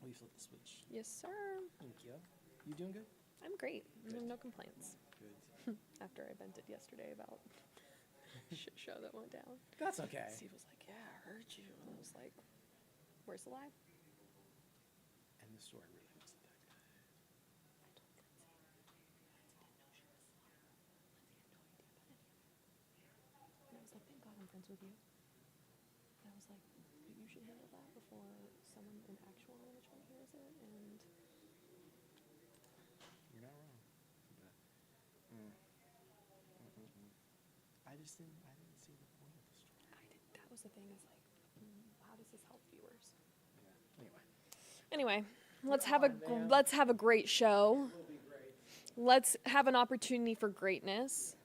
We flip the switch. Yes, sir. Thank you. You doing good? I'm great. Good. No complaints. Good. After I vented yesterday about shit show that went down. That's okay. Steve was like, "Yeah, I heard you," and I was like, "Where's the lie?" And the story really wasn't that good. I told Lindsay. Lindsay didn't know she was smart. Lindsay had no idea about any of it. And I was like, "Thank God I'm friends with you." And I was like, "But you should handle that before someone in actual management hears it." And You're not wrong. But, I didn't see the point of the story. I did. That was the thing. Is like, how does this help viewers? Yeah. Anyway, let's have a great show. It'll be great. Let's have an opportunity for greatness.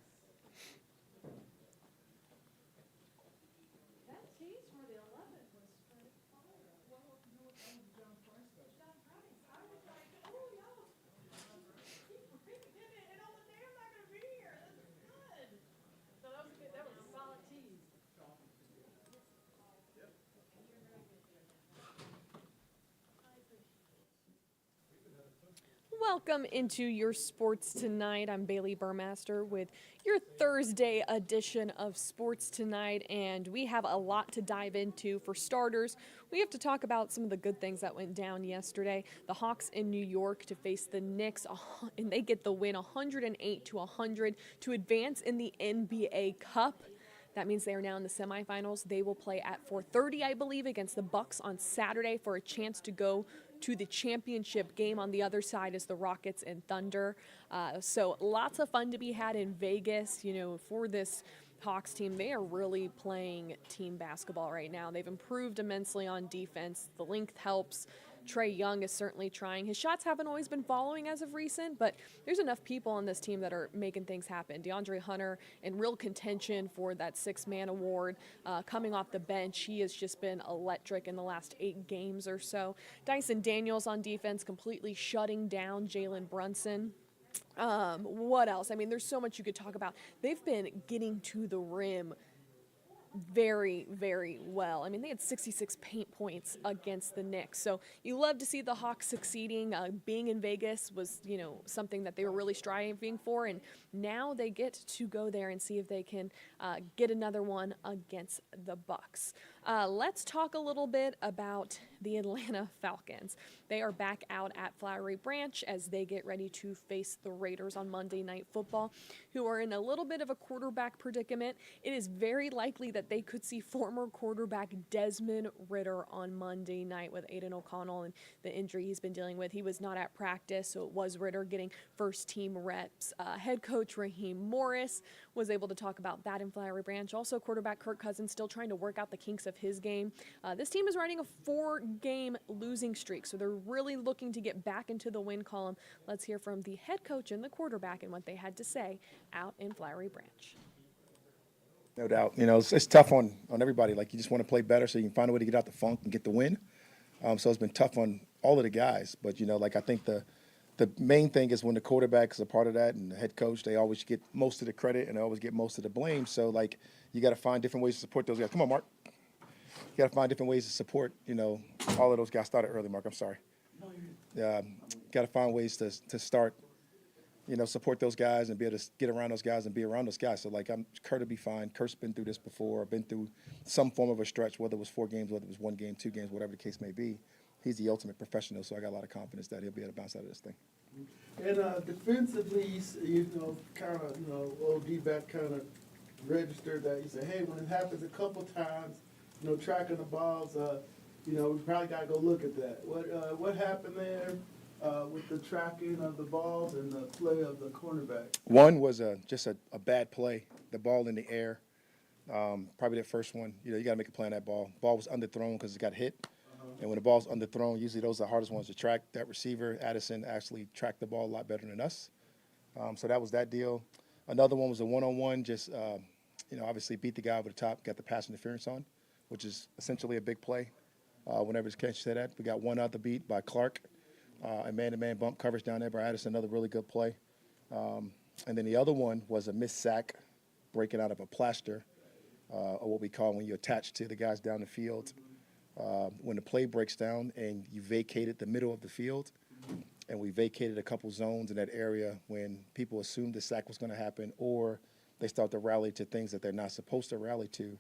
That tease for the 11th was straight fire. Well, you know what? That was John Price, though. John Price. I was like, oh, y'all keep bringing it in. And on the day I'm not going to be here. This is good. So that was good. That was a solid tease. Welcome into your Sports Tonight. I'm Bailey Burmaster with your Thursday edition of Sports Tonight, and we have a lot to dive into. For starters, we have to talk about some of the good things that went down yesterday. The Hawks in New York to face the Knicks, and they get the win 108-100 to advance in the NBA Cup. That means they are now in the semifinals. They will play at 4:30, I believe, against the Bucks on Saturday for a chance to go to the championship game. On the other side is the Rockets and Thunder. So lots of fun to be had in Vegas. You know, for this Hawks team, they are really playing team basketball right now. They've improved immensely on defense. The length helps. Trae Young is certainly trying. His shots haven't always been following as of recent, but there's enough people on this team that are making things happen. DeAndre Hunter in real contention for that six-man award. Coming off the bench, he has just been electric in the last 8 games or so. Dyson Daniels on defense completely shutting down Jalen Brunson. What else? I mean, there's so much you could talk about. They've been getting to the rim very, very well. I mean, they had 66 paint points against the Knicks. So you love to see the Hawks succeeding. Being in Vegas was, something that they were really striving for. And now they get to go there and see if they can get another one against the Bucks. Let's talk a little bit about the Atlanta Falcons. They are back out at Flowery Branch as they get ready to face the Raiders on Monday Night Football, who are in a little bit of a quarterback predicament. It is very likely that they could see former quarterback Desmond Ridder on Monday night with Aiden O'Connell and the injury he's been dealing with. He was not at practice, so it was Ridder getting first-team reps. Head coach Raheem Morris was able to talk about that in Flowery Branch. Also, quarterback Kirk Cousins still trying to work out the kinks of his game. This team is riding a 4-game losing streak, so they're really looking to get back into the win column. Let's hear from the head coach and the quarterback and what they had to say out in Flowery Branch. No doubt. It's tough on everybody. Like, you just want to play better so you can find a way to get out the funk and get the win. So it's been tough on all of the guys. But, I think the main thing is when the quarterback is a part of that and the head coach, they always get most of the credit and they always get most of the blame. So, you got to find different ways to support those guys. Come on, Mark. You got to find different ways to support, all of those guys. Started early, Mark. I'm sorry. Got to find ways to start, support those guys and be able to get around those guys and be around those guys. So, Kurt will be fine. Kurt's been through this before. Been through some form of a stretch, whether it was 4 games, whether it was 1 game, 2 games, whatever the case may be. He's the ultimate professional, so I got a lot of confidence that he'll be able to bounce out of this thing. And defensively, kind of, old D-back kind of registered that. You say, hey, when it happens a couple times, tracking the balls, we probably got to go look at that. What happened there with the tracking of the balls and the play of the cornerback? One was just a bad play, the ball in the air. Probably that first one, you got to make a play on that ball. Ball was underthrown because it got hit. And when the ball's underthrown, usually those are the hardest ones to track. That receiver, Addison, actually tracked the ball a lot better than us. So that was that deal. Another one was a one-on-one, just, obviously beat the guy over the top, got the pass interference on, which is essentially a big play. Whenever it's catch to that, we got one out the beat by Clark, a man-to-man bump coverage down there by Addison, another really good play. And then the other one was a missed sack, breaking out of a plaster, or what we call when you attach to the guys down the field. when the play breaks down and you vacated the middle of the field, and we vacated a couple zones in that area when people assumed the sack was going to happen, or they start to rally to things that they're not supposed to rally to,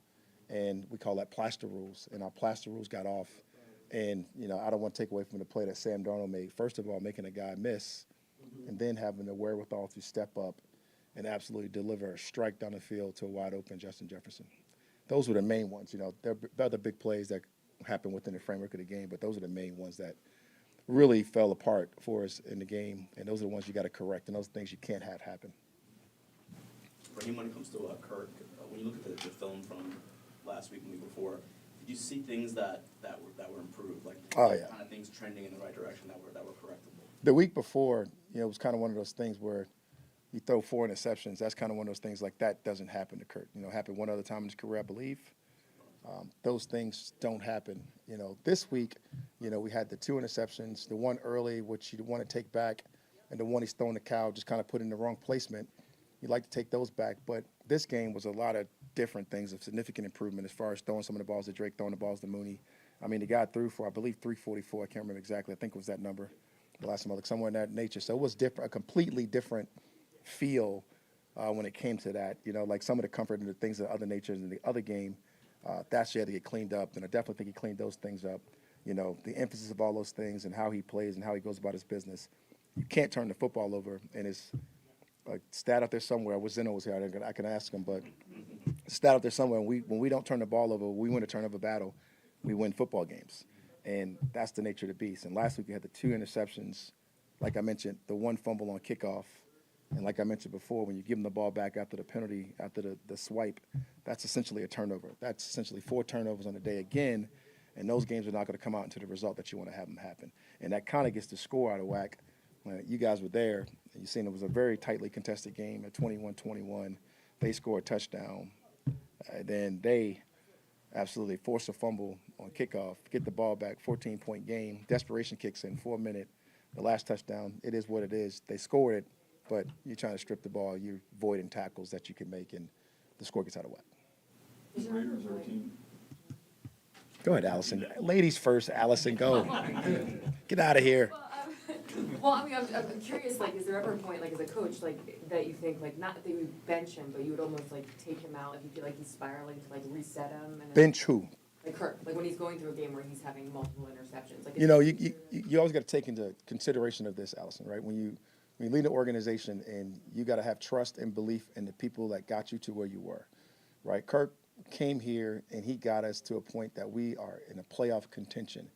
and we call that plaster rules. And our plaster rules got off. And, I don't want to take away from the play that Sam Darnold made. First of all, making a guy miss, and then having the wherewithal to step up and absolutely deliver a strike down the field to a wide open Justin Jefferson. Those were the main ones. There are other big plays that happened within the framework of the game, but those are the main ones that really fell apart for us in the game, and those are the ones you got to correct, and those things you can't have happen. Raheem, when it comes to Kirk, when you look at the film from last week and the week before, did you see things that were improved, like kind of things trending in the right direction that were correctable? The week before, it was kind of one of those things where you throw 4 interceptions. That's kind of one of those things like that doesn't happen to Kirk. Happened one other time in his career, I believe. Those things don't happen. This week, we had the 2 interceptions, the one early, which you want to take back, and the one he's thrown the cow, just kind of put in the wrong placement. You'd like to take those back. But this game was a lot of different things of significant improvement as far as throwing some of the balls to Drake, throwing the balls to Mooney. I mean, the guy threw for, I believe, 344. I can't remember exactly. I think it was that number the last time I looked, somewhere in that nature. So it was different, a completely different feel when it came to that. Like some of the comfort and the things of other natures in the other game, that shit had to get cleaned up. And I definitely think he cleaned those things up. The emphasis of all those things and how he plays and how he goes about his business. You can't turn the football over. And it's a stat out there somewhere. I wish Zeno was here. I can ask him, but a stat out there somewhere. When we don't turn the ball over, we win a turnover battle. We win football games. And that's the nature of the beast. And last week we had the 2 interceptions. Like I mentioned, the 1 fumble on kickoff. And like I mentioned before, when you give them the ball back after the penalty, after the swipe, that's essentially a turnover. That's essentially 4 turnovers on the day again. And those games are not going to come out into the result that you want to have them happen. And that kind of gets the score out of whack. You guys were there. You seen it was a very tightly contested game at 21-21. They score a touchdown. Then they absolutely force a fumble on kickoff, get the ball back, 14-point game. Desperation kicks in, 4 minute. The last touchdown, it is what it is. They scored it, but you're trying to strip the ball. You're voiding tackles that you can make, and the score gets out of whack. Raiders are a team. Go ahead, Allison. Ladies first, Allison, go. Get out of here. Well, I mean, I'm curious, like, is there ever a point, like, as a coach, like, that you think, like, not that you would bench him, but you would almost, like, take him out if you feel like he's spiraling to, like, reset him? And Bench who? Like Kirk, like when he's going through a game where he's having multiple interceptions. Like, You always got to take into consideration of this, Allison, right? When you lead an organization and you got to have trust and belief in the people that got you to where you were, right? Kirk came here and he got us to a point that we are in a playoff contention.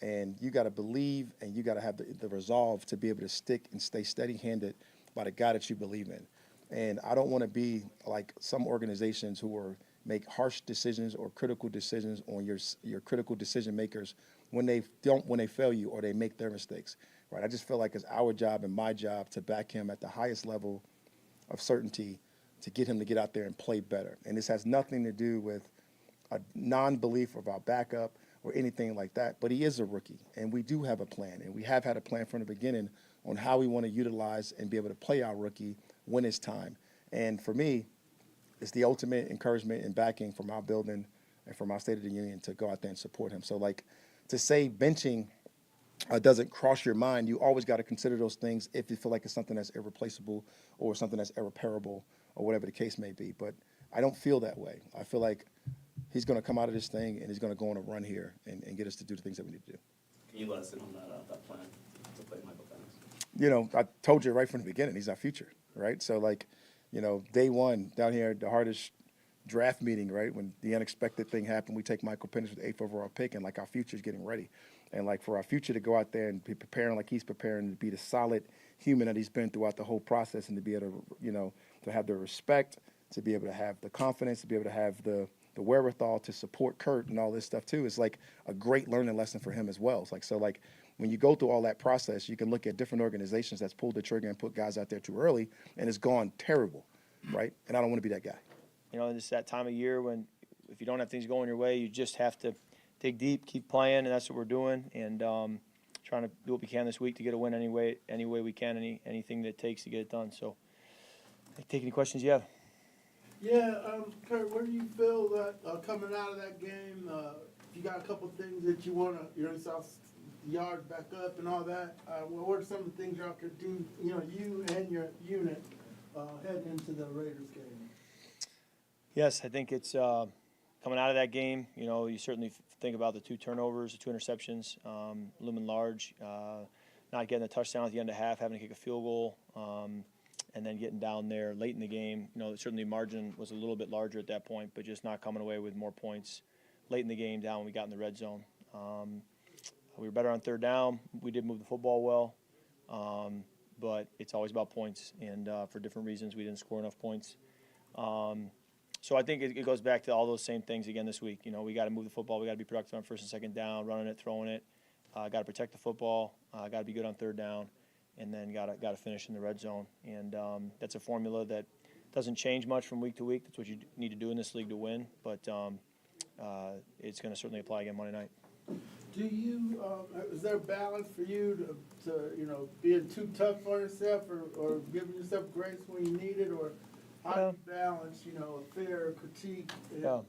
And you got to believe and you got to have the resolve to be able to stick and stay steady-handed by the guy that you believe in. And I don't want to be like some organizations who make harsh decisions or critical decisions on your critical decision makers when they fail you or they make their mistakes. Right? I just feel like it's our job and my job to back him at the highest level of certainty to get him to get out there and play better. And this has nothing to do with a non-belief of our backup or anything like that, but he is a rookie, and we do have a plan, and we have had a plan from the beginning on how we want to utilize and be able to play our rookie when it's time. And for me, it's the ultimate encouragement and backing from our building and from our State of the Union to go out there and support him. So, like, to say benching doesn't cross your mind, you always got to consider those things if you feel like it's something that's irreplaceable or something that's irreparable or whatever the case may be. But I don't feel that way. I feel like he's going to come out of this thing and he's going to go on a run here and get us to do the things that we need to do. Can you let us in on that plan to play Michael Penix? I told you right from the beginning, he's our future, right? So, like, day one down here, the hardest draft meeting, right, when the unexpected thing happened, we take Michael Penix with the 8th overall pick, and, like, our future's getting ready. And, like, for our future to go out there and be preparing like he's preparing to be the solid human that he's been throughout the whole process and to be able to, to have the respect, to be able to have the confidence, to be able to have the wherewithal to support Kurt and all this stuff too, is like a great learning lesson for him as well. It's like, so like when you go through all that process, you can look at different organizations that's pulled the trigger and put guys out there too early and it's gone terrible, right? And I don't want to be that guy. It's that time of year when if you don't have things going your way, you just have to dig deep, keep playing, and that's what we're doing. And trying to do what we can this week to get a win any way we can, anything that it takes to get it done. So take any questions you have. Yeah, Kurt, where do you feel that coming out of that game, you got a couple things that you wanna, South yards back up and all that. What are some of the things y'all could do, you and your unit, heading into the Raiders game? Yes, I think it's coming out of that game. You certainly think about the 2 turnovers, the 2 interceptions, looming large. Not getting a touchdown at the end of half, having to kick a field goal, and then getting down there late in the game. Certainly margin was a little bit larger at that point, but just not coming away with more points late in the game down when we got in the red zone. We were better on 3rd down. We did move the football well, but it's always about points, and for different reasons we didn't score enough points. So I think it goes back to all those same things again this week. We got to move the football. We got to be productive on 1st and 2nd down, running it, throwing it. Got to protect the football. Got to be good on 3rd down, and then got to finish in the red zone. And that's a formula that doesn't change much from week to week. That's what you need to do in this league to win. But it's going to certainly apply again Monday night. Do you, is there a balance for you to being too tough on yourself or giving yourself grace when you need it, or how do you balance, a fair critique and,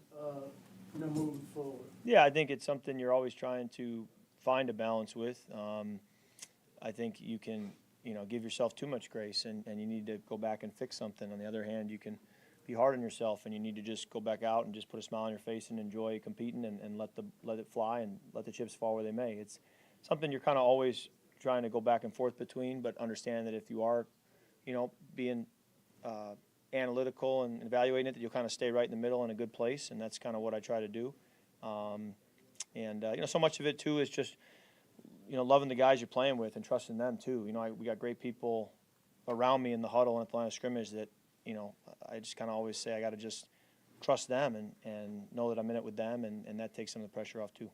moving forward? Yeah, I think it's something you're always trying to find a balance with. I think you can, give yourself too much grace and you need to go back and fix something. On the other hand, you can be hard on yourself and you need to just go back out and just put a smile on your face and enjoy competing and let it fly and let the chips fall where they may. It's something you're kind of always trying to go back and forth between, but understand that if you are, being analytical and evaluating it, that you'll kind of stay right in the middle in a good place, and that's kind of what I try to do. So much of it too is just loving the guys you're playing with and trusting them too. We got great people around me in the huddle and at the line of scrimmage that I just kind of always say I got to just trust them and know that I'm in it with them, and that takes some of the pressure off too.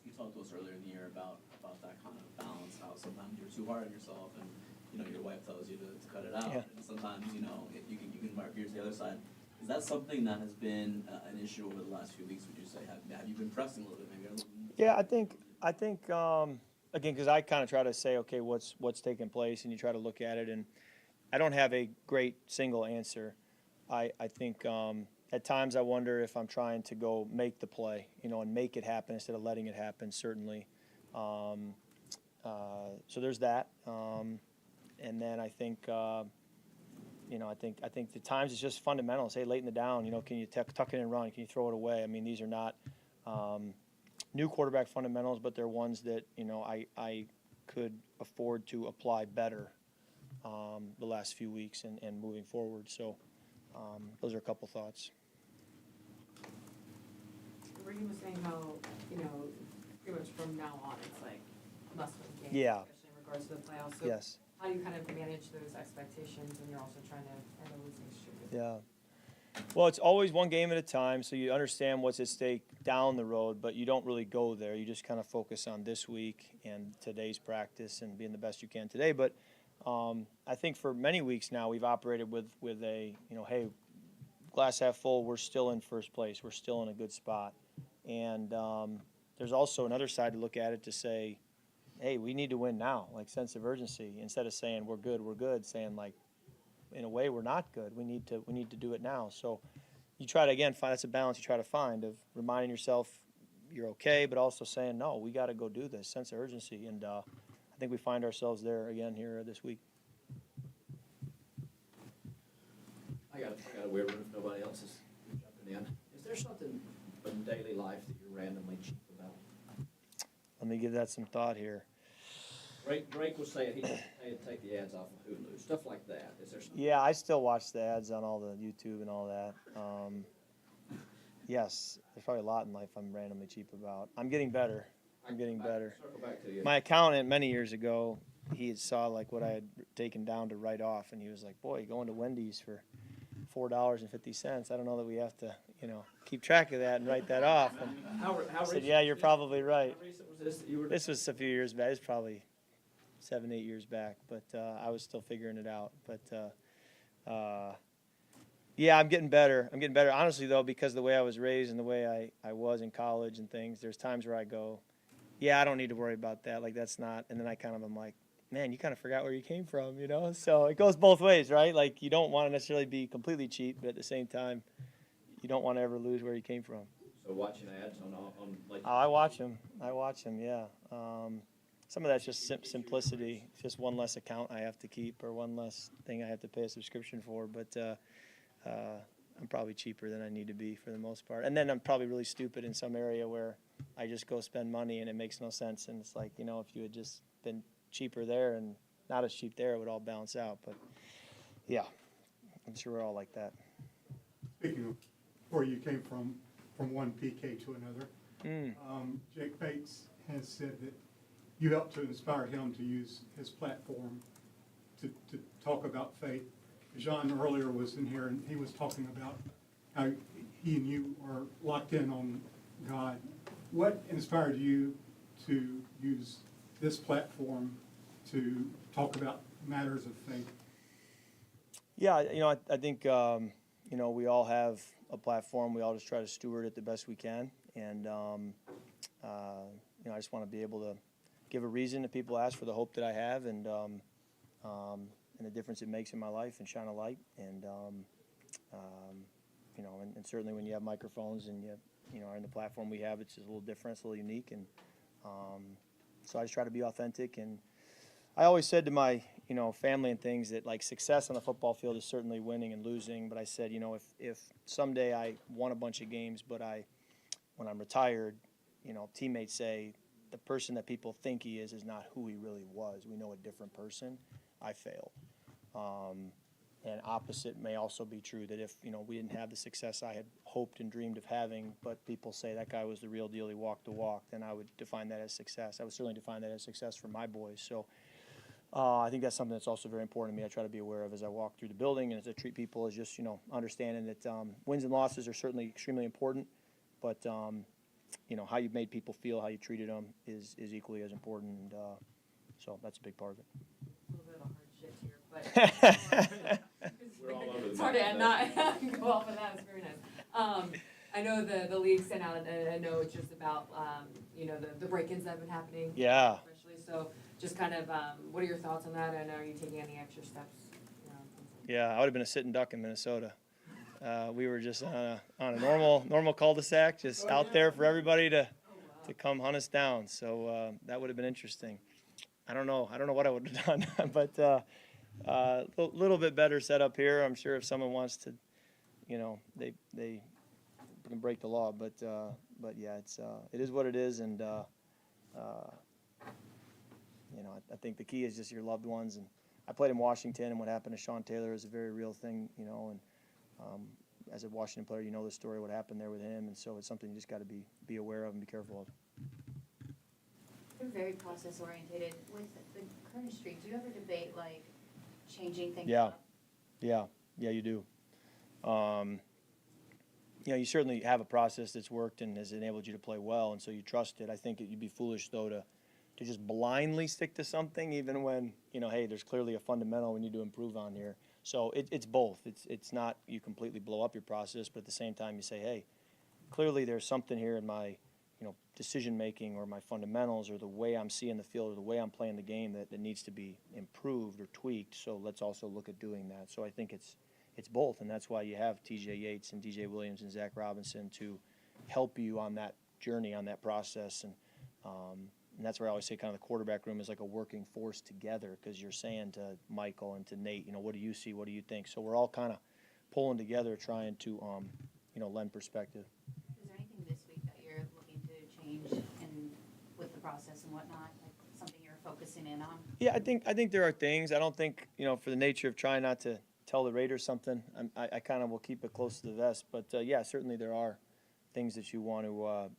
You talked to us earlier in the year about that kind of balance, how sometimes you're too hard on yourself and your wife tells you to cut it out. Yeah. And sometimes, you can mark yours the other side. Is that something that has been an issue over the last few weeks, would you say? Have you been pressing a little bit, maybe? Yeah, I think again, because I kind of try to say, okay, what's taking place, and you try to look at it, and I don't have a great single answer. I think at times I wonder if I'm trying to go make the play, and make it happen instead of letting it happen, certainly. So there's that. And then I think, I think the times it's just fundamentals. Hey, late in the down, can you tuck it and run? Can you throw it away? I mean, these are not new quarterback fundamentals, but they're ones that, I could afford to apply better the last few weeks and moving forward. So those are a couple thoughts. Regan was saying how, pretty much from now on, it's like must-win games, Yeah. especially in regards to the playoffs. So Yes. how do you kind of manage those expectations when you're also trying to earn a losing streak? Yeah. Well, it's always one game at a time, so you understand what's at stake down the road, but you don't really go there. You just kind of focus on this week and today's practice and being the best you can today. But I think for many weeks now we've operated with a, hey, glass half full, we're still in first place. We're still in a good spot. And there's also another side to look at it to say, hey, we need to win now, like sense of urgency. Instead of saying we're good, saying like, in a way we're not good. We need to do it now. So you try to, again, find, that's a balance you try to find of reminding yourself you're okay, but also saying, no, we got to go do this, sense of urgency. And I think we find ourselves there again here this week. I got a weird one if nobody else is jumping in. Is there something in daily life that you're randomly cheap about? Let me give that some thought here. Drake was saying he'd take the ads off of Hulu, stuff like that. Is there something? Yeah, I still watch the ads on all the YouTube and all that. Yes, there's probably a lot in life I'm randomly cheap about. I'm getting better. Circle back to you. My accountant many years ago, he had saw like what I had taken down to write off, and he was like, "Boy, going to Wendy's for $4.50. I don't know that we have to, keep track of that and write that off." And How I said, recent "Yeah, was you're this? probably right." How recent was this that you were? This was a few years back. It's probably 7-8 years back, but I was still figuring it out. But yeah, I'm getting better. Honestly, though, because of the way I was raised and the way I was in college and things, there's times where I go, yeah, I don't need to worry about that. Like, that's not. And then I kind of am like, man, you kind of forgot where you came from, So it goes both ways, right? Like, you don't want to necessarily be completely cheap, but at the same time, you don't want to ever lose where you came from. So watching ads on like. Oh, I watch them. Yeah. Some of that's just simplicity. It's just one less account I have to keep or one less thing I have to pay a subscription for. But I'm probably cheaper than I need to be for the most part. And then I'm probably really stupid in some area where I just go spend money and it makes no sense. And it's like, if you had just been cheaper there and not as cheap there, it would all balance out. But yeah, I'm sure we're all like that. Speaking of where you came from one PK to another, Jake Bates has said that you helped to inspire him to use his platform to talk about faith. Jean earlier was in here and he was talking about how he and you are locked in on God. What inspired you to use this platform to talk about matters of faith? Yeah, I think, we all have a platform. We all just try to steward it the best we can. And, I just want to be able to give a reason that people ask for the hope that I have and the difference it makes in my life and shine a light. And, and certainly when you have microphones and you are in the platform we have, it's just a little different, it's a little unique. And so I just try to be authentic. And I always said to my, family and things that like success on the football field is certainly winning and losing. But I said, if someday I won a bunch of games, but when I'm retired, teammates say the person that people think he is not who he really was. We know a different person. I failed. And opposite may also be true, that if, we didn't have the success I had hoped and dreamed of having, but people say that guy was the real deal, he walked the walk, then I would define that as success. I would certainly define that as success for my boys. So I think that's something that's also very important to me. I try to be aware of as I walk through the building and as I treat people as just, understanding that wins and losses are certainly extremely important, but, how you made people feel, how you treated them is equally as important. And so that's a big part of it. A little bit of a hard shift here, but We're all over the it's hard map to not go off of that. It's very nice. I know the league sent out a note just about the break-ins that have been happening. Yeah. Especially so, just kind of what are your thoughts on that? And are you taking any extra steps? Yeah, I would have been a sitting duck in Minnesota. We were just on a normal cul-de-sac, just out there for everybody to come hunt us down. So that would have been interesting. I don't know what I would have done, but a little bit better setup here. I'm sure if someone wants to, they can break the law. But yeah, it is what it is, and I think the key is just your loved ones. And I played in Washington, and what happened to Sean Taylor is a very real thing, and as a Washington player, you know the story, what happened there with him, and so it's something you just got to be aware of and be careful of. You're very process oriented. With the current streak, do you ever debate like changing things up? Yeah, you do. You certainly have a process that's worked and has enabled you to play well, and so you trust it. I think you'd be foolish though to just blindly stick to something, even when hey, there's clearly a fundamental we need to improve on here. So it's both. It's not you completely blow up your process, but at the same time you say, hey, clearly there's something here in my decision making or my fundamentals or the way I'm seeing the field or the way I'm playing the game that needs to be improved or tweaked. So let's also look at doing that. So I think it's both, and that's why you have T.J. Yates and D.J. Williams and Zach Robinson to help you on that journey, on that process. And that's where I always say kind of the quarterback room is like a working force together, because you're saying to Michael and to Nate, what do you see? What do you think? So we're all kind of pulling together, trying to, lend perspective. Is there anything this week that you're looking to change with the process and whatnot, like something you're focusing in on? Yeah, I think there are things. I don't think, for the nature of trying not to tell the Raiders something, I kind of will keep it close to the vest. But, yeah, certainly there are things that you want to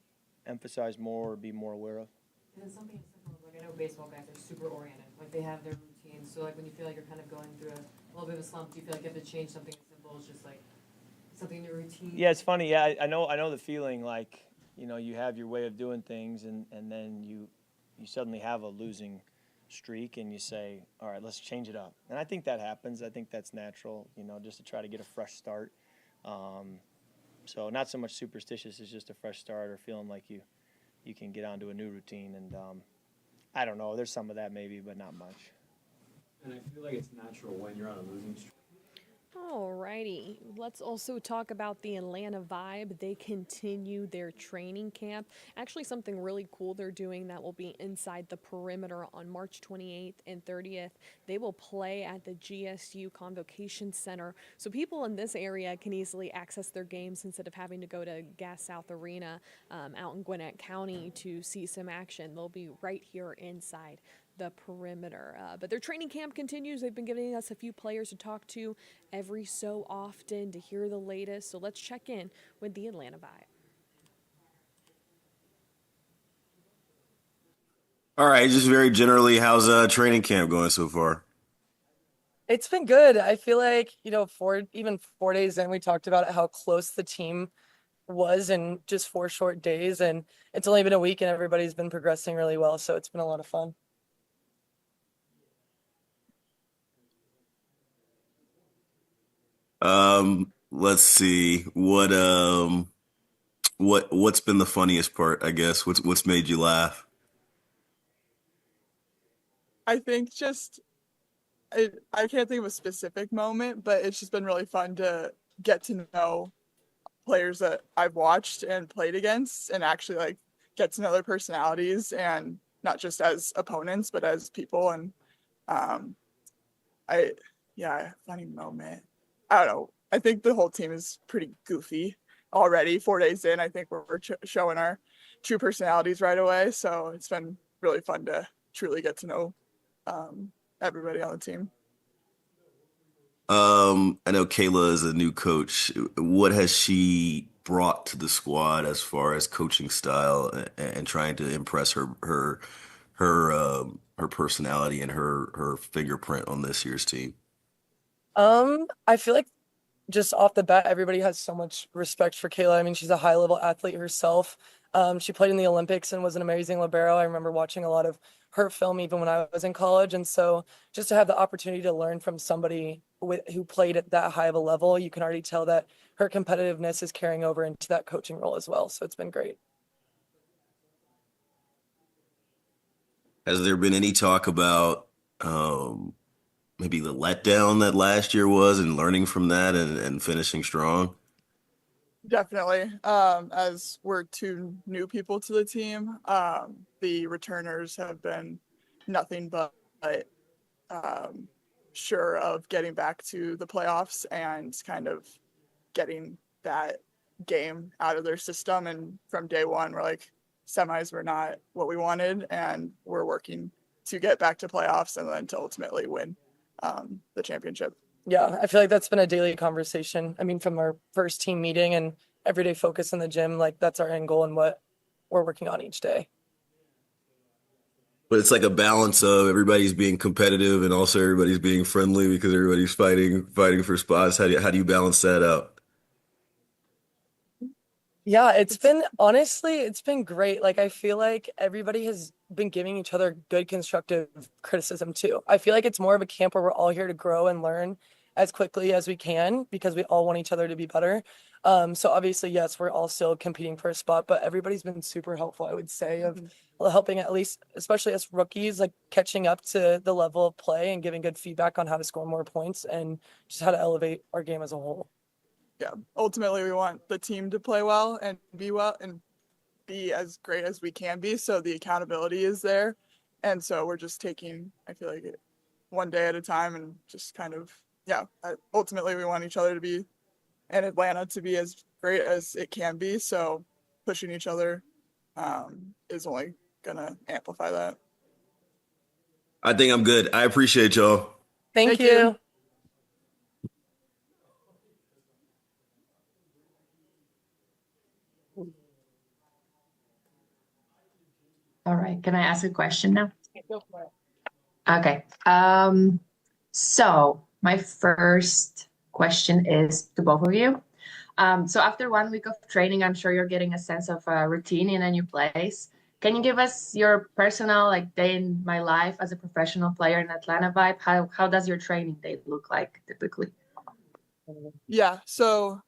emphasize more or be more aware of. And then something as simple as, I know baseball guys are super oriented. Like, they have their routines. So, when you feel like you're kind of going through a little bit of a slump, do you feel like you have to change something as simple as just, something in your routine? Yeah, it's funny. Yeah, I know the feeling, you have your way of doing things, and then you suddenly have a losing streak, and you say, all right, let's change it up. And I think that happens. I think that's natural, just to try to get a fresh start. So not so much superstitious as just a fresh start or feeling like you can get onto a new routine. And I don't know, there's some of that maybe, but not much. And I feel like it's natural when you're on a losing streak. Alrighty, let's also talk about the Atlanta Vibe. They continue their training camp. Actually, something really cool they're doing that will be inside the perimeter on March 28th and 30th. They will play at the GSU Convocation Center, so people in this area can easily access their games instead of having to go to Gas South Arena out in Gwinnett County to see some action. They'll be right here inside the perimeter. But their training camp continues. They've been giving us a few players to talk to every so often to hear the latest. So let's check in with the Atlanta Vibe. All right, just very generally, how's training camp going so far? It's been good. I feel like, 4 days in, we talked about how close the team was in just 4 short days. And it's only been a week and everybody's been progressing really well. So it's been a lot of fun. Let's see. What's been the funniest part, I guess? What's made you laugh? I think just I can't think of a specific moment, but it's just been really fun to get to know players that I've watched and played against and actually like get to know their personalities and not just as opponents, but as people. And um funny moment. I don't know. I think the whole team is pretty goofy already. 4 days in, I think we're showing our true personalities right away. So it's been really fun to truly get to know everybody on the team. I know Kayla is a new coach. What has she brought to the squad as far as coaching style and trying to impress her personality and her fingerprint on this year's team? I feel like just off the bat, everybody has so much respect for Kayla. I mean, she's a high level athlete herself. She played in the Olympics and was an amazing libero. I remember watching a lot of her film even when I was in college. And so just to have the opportunity to learn from somebody who played at that high of a level, you can already tell that her competitiveness is carrying over into that coaching role as well. So it's been great. Has there been any talk about maybe the letdown that last year was and learning from that and finishing strong? Definitely. As we're two new people to the team, the returners have been nothing but sure of getting back to the playoffs and kind of getting that game out of their system. And from day one, we're like, semis were not what we wanted, and we're working to get back to playoffs and then to ultimately win the championship. Yeah, I feel like that's been a daily conversation. I mean, from our first team meeting and everyday focus in the gym, like that's our end goal and what we're working on each day. But it's like a balance of everybody's being competitive and also everybody's being friendly because everybody's fighting for spots. How do you balance that out? Yeah, it's been great. Like I feel like everybody has been giving each other good constructive criticism too. I feel like it's more of a camp where we're all here to grow and learn as quickly as we can because we all want each other to be better. So obviously, yes, we're all still competing for a spot, but everybody's been super helpful, I would say, of helping at least, especially us rookies, like catching up to the level of play and giving good feedback on how to score more points and just how to elevate our game as a whole. Yeah, ultimately we want the team to play well and be as great as we can be. So the accountability is there. And so we're just taking, I feel like, it one day at a time and just kind of, ultimately we want each other to be and Atlanta to be as great as it can be. So pushing each other is only going to amplify that. I think I'm good. I appreciate y'all. Thank you. All right, can I ask a question now? Go for it. Okay. So my first question is to both of you. So after 1 week of training, I'm sure you're getting a sense of a routine in a new place. Can you give us your personal day in my life as a professional player in Atlanta vibe? How does your training day look like typically? Yeah, so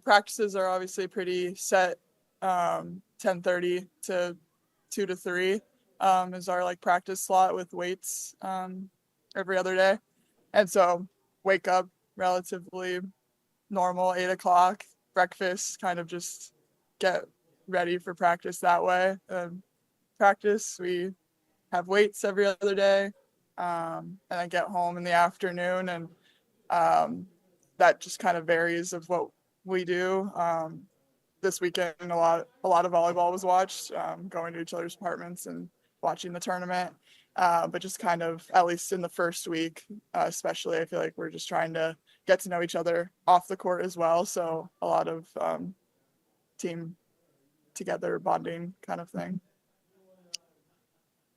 practices are obviously pretty set. 10:30 to 2 to 3 is our practice slot with weights every other day. And so wake up, relatively normal, 8 o'clock, breakfast, kind of just get ready for practice that way. Practice, we have weights every other day, and I get home in the afternoon, and that just kind of varies of what we do. This weekend, a lot of volleyball was watched, going to each other's apartments and watching the tournament. But just kind of, at least in the first week, especially, I feel like we're just trying to get to know each other off the court as well. So a lot of team together bonding kind of thing.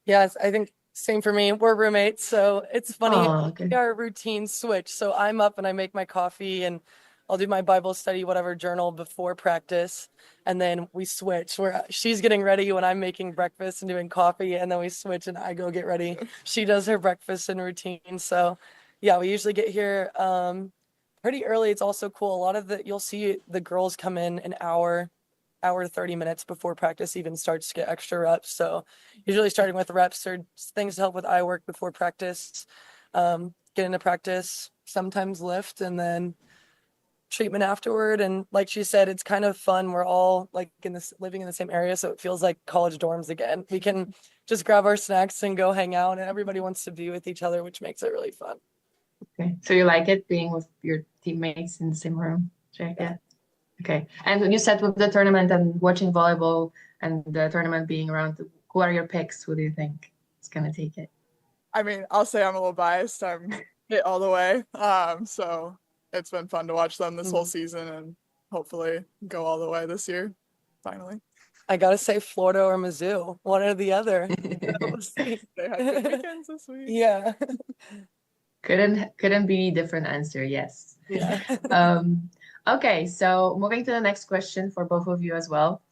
Yes, I think same for me. We're roommates, so it's funny. Oh, okay. Our routines switch. So I'm up and I make my coffee and I'll do my Bible study, whatever journal before practice. And then we switch where she's getting ready when I'm making breakfast and doing coffee. And then we switch and I go get ready. She does her breakfast and routine. So yeah, we usually get here pretty early. It's also cool. A lot of you'll see the girls come in an hour 30 minutes before practice even starts to get extra reps. So usually starting with reps or things to help with eye work before practice, get into practice, sometimes lift, and then treatment afterward. And like she said, it's kind of fun. We're all like living in the same area, so it feels like college dorms again. We can just grab our snacks and go hang out, and everybody wants to be with each other, which makes it really fun. Okay. So you like it being with your teammates in the same room? Check it. Okay. And you said with the tournament and watching volleyball and the tournament being around, who are your picks? Who do you think is gonna take it? I mean, I'll say I'm a little biased. I'm hit all the way. So it's been fun to watch them this whole season and hopefully go all the way this year, finally. I gotta say Florida or Mizzou, one or the other. We'll see. They had good weekends this week. Yeah. Couldn't be different answer, yes. Yeah. Okay, so moving to the next question for both of you as well.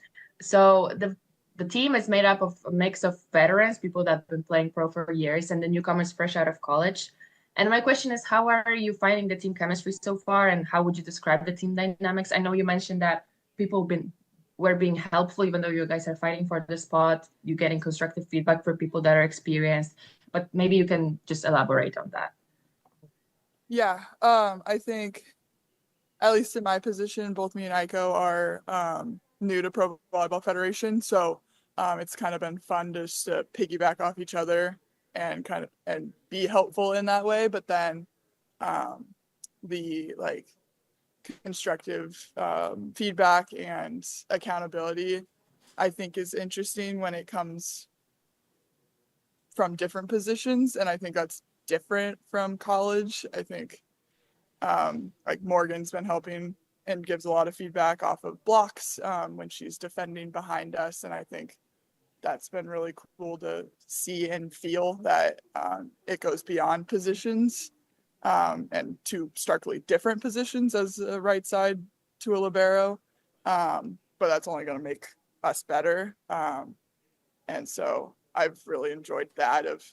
So the team is made up of a mix of veterans, people that have been playing pro for years, and the newcomers fresh out of college. And my question is, how are you finding the team chemistry so far, and how would you describe the team dynamics? I know you mentioned that people were being helpful, even though you guys are fighting for the spot. You're getting constructive feedback for people that are experienced, but maybe you can just elaborate on that. Yeah, I think, at least in my position, both me and Aiko are new to Pro Volleyball Federation, so it's kind of been fun just to piggyback off each other and and be helpful in that way. But then the like constructive feedback and accountability, I think, is interesting when it comes from different positions, and I think that's different from college. I think like Morgan's been helping and gives a lot of feedback off of blocks when she's defending behind us, and I think that's been really cool to see and feel that it goes beyond positions and to starkly different positions as a right side to a libero, but that's only going to make us better, and so I've really enjoyed that, of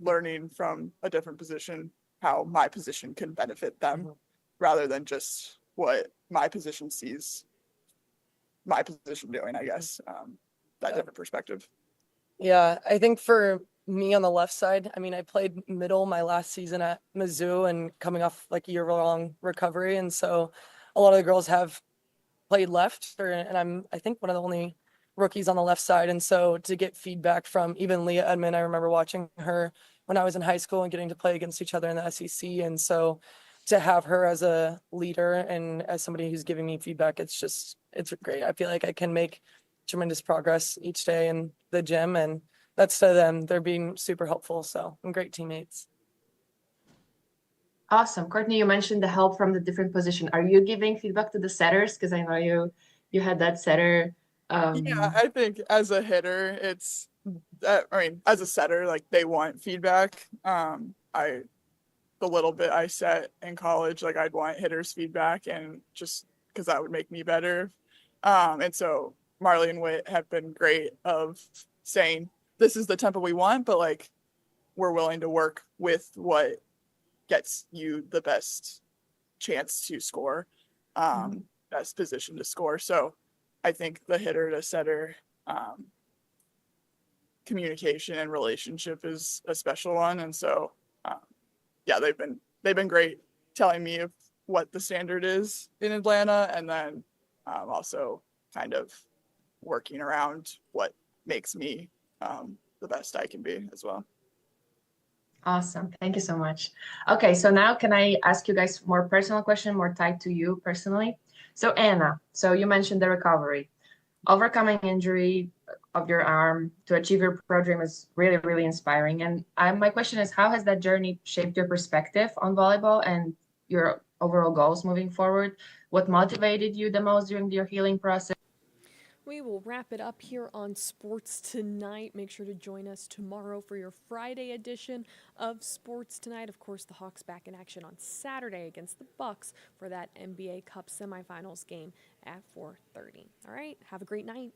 learning from a different position how my position can benefit them rather than just what my position sees my position doing, I guess. That different perspective. Yeah, I think for me on the left side, I mean, I played middle my last season at Mizzou and coming off like a year-long recovery. And so a lot of the girls have played left, and I think one of the only rookies on the left side. And so to get feedback from even Leah Edmond, I remember watching her when I was in high school and getting to play against each other in the SEC. And so to have her as a leader and as somebody who's giving me feedback, it's great. I feel like I can make tremendous progress each day in the gym, and that's to them. They're being super helpful. So I'm great teammates. Awesome. Courtney, you mentioned the help from the different position. Are you giving feedback to the setters? Because I know you had that setter. Yeah, I think as a hitter, it's I mean, as a setter, like they want feedback. The little bit I set in college, like I'd want hitters' feedback, and just because that would make me better. And so Marley and Witt have been great of saying, this is the tempo we want, but like we're willing to work with what gets you the best chance to score, best position to score. So I think the hitter to setter communication and relationship is a special one. And so, yeah, they've been great telling me of what the standard is in Atlanta, and then also kind of working around what makes me the best I can be as well. Awesome. Thank you so much. Okay, so now can I ask you guys more personal question, more tied to you personally? So Anna, so you mentioned the recovery. Overcoming injury of your arm to achieve your pro dream is really, really inspiring. And my question is, how has that journey shaped your perspective on volleyball and your overall goals moving forward? What motivated you the most during your healing process? We will wrap it up here on Sports Tonight. Make sure to join us tomorrow for your Friday edition of Sports Tonight. Of course, the Hawks back in action on Saturday against the Bucks for that NBA Cup semifinals game at 4:30. All right, have a great night.